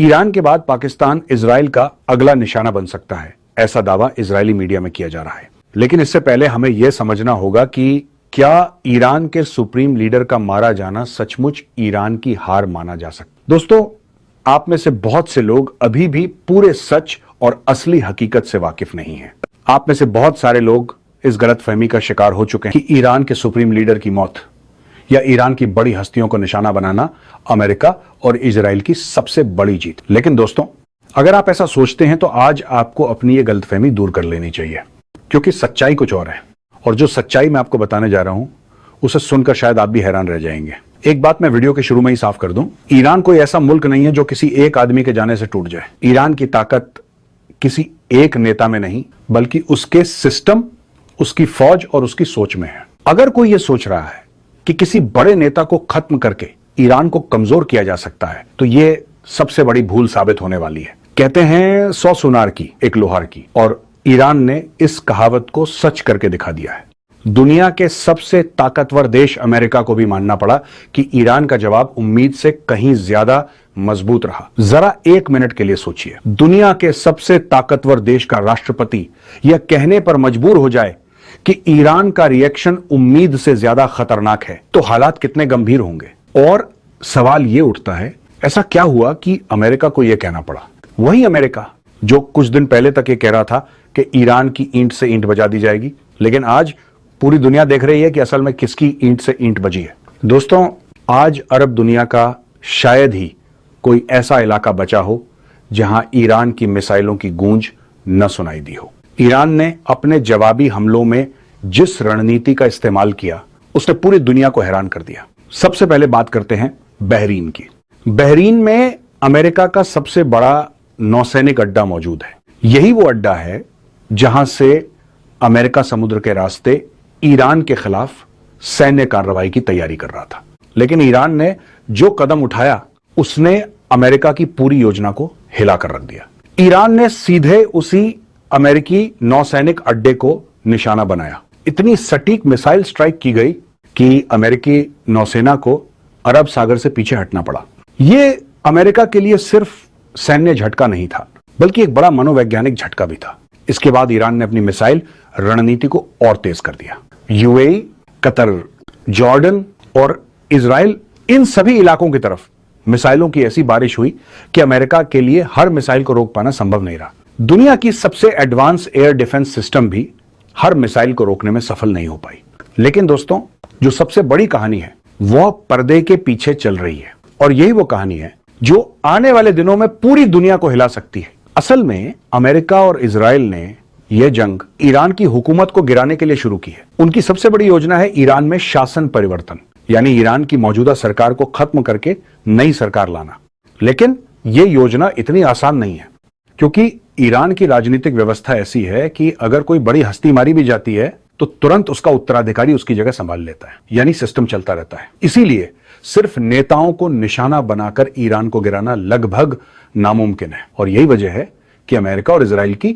Iran के बाद Pakistan Israel का अगला निशाना बन सकता है, ऐसा दावा इजरायली मीडिया में किया जा रहा है। लेकिन इससे पहले हमें यह समझना होगा कि क्या ईरान के सुप्रीम लीडर का मारा जाना सचमुच ईरान की हार माना जा सकता है। दोस्तों, आप में से बहुत से लोग अभी भी पूरे सच और असली हकीकत से वाकिफ नहीं हैं। आप में से बहुत सारे लोग इस गलतफहमी का शिकार हो चुके हैं कि ईरान के सुप्रीम लीडर की मौत या ईरान की बड़ी हस्तियों को निशाना बनाना अमेरिका और इजराइल की सबसे बड़ी जीत। लेकिन दोस्तों, अगर आप ऐसा सोचते हैं तो आज आपको अपनी ये गलतफहमी दूर कर लेनी चाहिए, क्योंकि सच्चाई कुछ और है। और जो सच्चाई मैं आपको बताने जा रहा हूं उसे सुनकर शायद आप भी हैरान रह जाएंगे। एक बात मैं वीडियो के शुरू में ही साफ कर दूं, ईरान कोई ऐसा मुल्क नहीं है जो किसी एक आदमी के जाने से टूट जाए। ईरान की ताकत किसी एक नेता में नहीं, बल्कि उसके सिस्टम, उसकी फौज और उसकी सोच में है। अगर कोई यह सोच रहा है कि किसी बड़े नेता को खत्म करके ईरान को कमजोर किया जा सकता है, तो यह सबसे बड़ी भूल साबित होने वाली है। कहते हैं 100 सुनार की एक लोहार की, और ईरान ने इस कहावत को सच करके दिखा दिया है। दुनिया के सबसे ताकतवर देश अमेरिका को भी मानना पड़ा कि ईरान का जवाब उम्मीद से कहीं ज्यादा मजबूत रहा। जरा एक मिनट के लिए सोचिए, दुनिया के सबसे ताकतवर देश का राष्ट्रपति यह कहने पर मजबूर हो जाए कि ईरान का रिएक्शन उम्मीद से ज्यादा खतरनाक है, तो हालात कितने गंभीर होंगे। और सवाल यह उठता है, ऐसा क्या हुआ कि अमेरिका को यह कहना पड़ा? वही अमेरिका जो कुछ दिन पहले तक यह कह रहा था कि ईरान की ईंट से ईंट बजा दी जाएगी, लेकिन आज पूरी दुनिया देख रही है कि असल में किसकी ईंट से ईंट बजी है। दोस्तों, आज अरब दुनिया का शायद ही कोई ऐसा इलाका बचा हो जहां ईरान की मिसाइलों की गूंज न सुनाई दी हो। ईरान ने अपने जवाबी हमलों में जिस रणनीति का इस्तेमाल किया, उसने पूरी दुनिया को हैरान कर दिया। सबसे पहले बात करते हैं बहरीन की। बहरीन में अमेरिका का सबसे बड़ा नौसैनिक अड्डा मौजूद है। यही वो अड्डा है जहां से अमेरिका समुद्र के रास्ते ईरान के खिलाफ सैन्य कार्रवाई की तैयारी कर रहा था। लेकिन ईरान ने जो कदम उठाया, उसने अमेरिका की पूरी योजना को हिला कर रख दिया। ईरान ने सीधे उसी अमेरिकी नौसैनिक अड्डे को निशाना बनाया। इतनी सटीक मिसाइल स्ट्राइक की गई कि अमेरिकी नौसेना को अरब सागर से पीछे हटना पड़ा। यह अमेरिका के लिए सिर्फ सैन्य झटका नहीं था, बल्कि एक बड़ा मनोवैज्ञानिक झटका भी था। इसके बाद ईरान ने अपनी मिसाइल रणनीति को और तेज कर दिया। यूएई, कतर, जॉर्डन और इजराइल, इन सभी इलाकों की तरफ मिसाइलों की ऐसी बारिश हुई कि अमेरिका के लिए हर मिसाइल को रोक पाना संभव नहीं रहा। दुनिया की सबसे एडवांस एयर डिफेंस सिस्टम भी हर मिसाइल को रोकने में सफल नहीं हो पाई। लेकिन दोस्तों, जो सबसे बड़ी कहानी है वह पर्दे के पीछे चल रही है, और यही वो कहानी है जो आने वाले दिनों में पूरी दुनिया को हिला सकती है। असल में अमेरिका और इजराइल ने यह जंग ईरान की हुकूमत को गिराने के लिए शुरू की है। उनकी सबसे बड़ी योजना है ईरान में शासन परिवर्तन, यानी ईरान की मौजूदा सरकार को खत्म करके नई सरकार लाना। लेकिन यह योजना इतनी आसान नहीं है, क्योंकि ईरान की राजनीतिक व्यवस्था ऐसी है कि अगर कोई बड़ी हस्ती मारी भी जाती है तो तुरंत उसका उत्तराधिकारी उसकी जगह संभाल लेता है, यानी सिस्टम चलता रहता है। इसीलिए सिर्फ नेताओं को निशाना बनाकर ईरान को गिराना लगभग नामुमकिन है। और यही वजह है कि अमेरिका और इजराइल की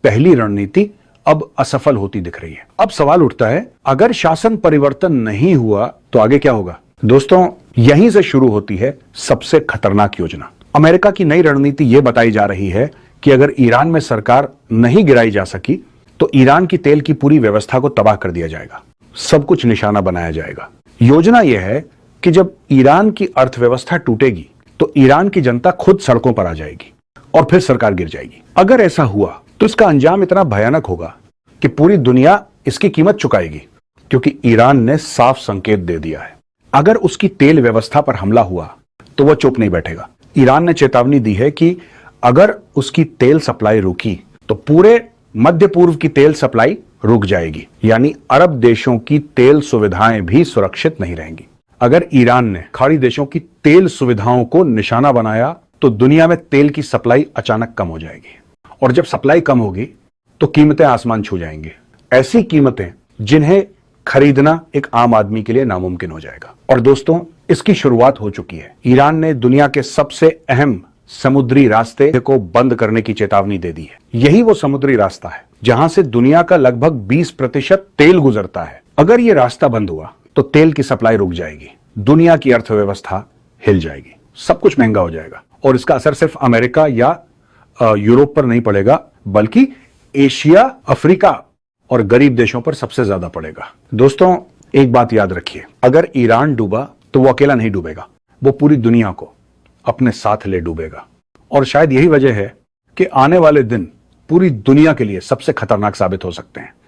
पहली रणनीति अब असफल होती दिख रही है। अब सवाल उठता है, अगर शासन परिवर्तन नहीं हुआ तो आगे क्या होगा? दोस्तों, यहीं से शुरू होती है सबसे खतरनाक योजना। अमेरिका की नई रणनीति यह बताई जा रही है कि अगर ईरान में सरकार नहीं गिराई जा सकी तो ईरान की तेल की पूरी व्यवस्था को तबाह कर दिया जाएगा, सब कुछ निशाना बनाया जाएगा। योजना यह है कि जब ईरान की अर्थव्यवस्था टूटेगी तो ईरान की जनता खुद सड़कों पर आ जाएगी और फिर सरकार गिर जाएगी। अगर ऐसा हुआ तो इसका अंजाम इतना भयानक होगा कि पूरी दुनिया इसकी कीमत चुकाएगी, क्योंकि ईरान ने साफ संकेत दे दिया है, अगर उसकी तेल व्यवस्था पर हमला हुआ तो वह चुप नहीं बैठेगा। ईरान ने चेतावनी दी है कि अगर उसकी तेल सप्लाई रुकी तो पूरे मध्य पूर्व की तेल सप्लाई रुक जाएगी, यानी अरब देशों की तेल सुविधाएं भी सुरक्षित नहीं रहेंगी। अगर ईरान ने खाड़ी देशों की तेल सुविधाओं को निशाना बनाया तो दुनिया में तेल की सप्लाई अचानक कम हो जाएगी, और जब सप्लाई कम होगी तो कीमतें आसमान छू जाएंगी। ऐसी कीमतें जिन्हें खरीदना एक आम आदमी के लिए नामुमकिन हो जाएगा। और दोस्तों, इसकी शुरुआत हो चुकी है। ईरान ने दुनिया के सबसे अहम समुद्री रास्ते को बंद करने की चेतावनी दे दी है। यही वो समुद्री रास्ता है जहां से दुनिया का लगभग 20% तेल गुजरता है। अगर यह रास्ता बंद हुआ तो तेल की सप्लाई रुक जाएगी, दुनिया की अर्थव्यवस्था हिल जाएगी, सब कुछ महंगा हो जाएगा और इसका असर सिर्फ अमेरिका या यूरोप पर नहीं पड़ेगा, बल्कि एशिया, अफ्रीका और गरीब देशों पर सबसे ज्यादा पड़ेगा। दोस्तों, एक बात याद रखिए, अगर ईरान डूबा तो वो अकेला नहीं डूबेगा, वो पूरी दुनिया को अपने साथ ले डूबेगा। और शायद यही वजह है कि आने वाले दिन पूरी दुनिया के लिए सबसे खतरनाक साबित हो सकते हैं।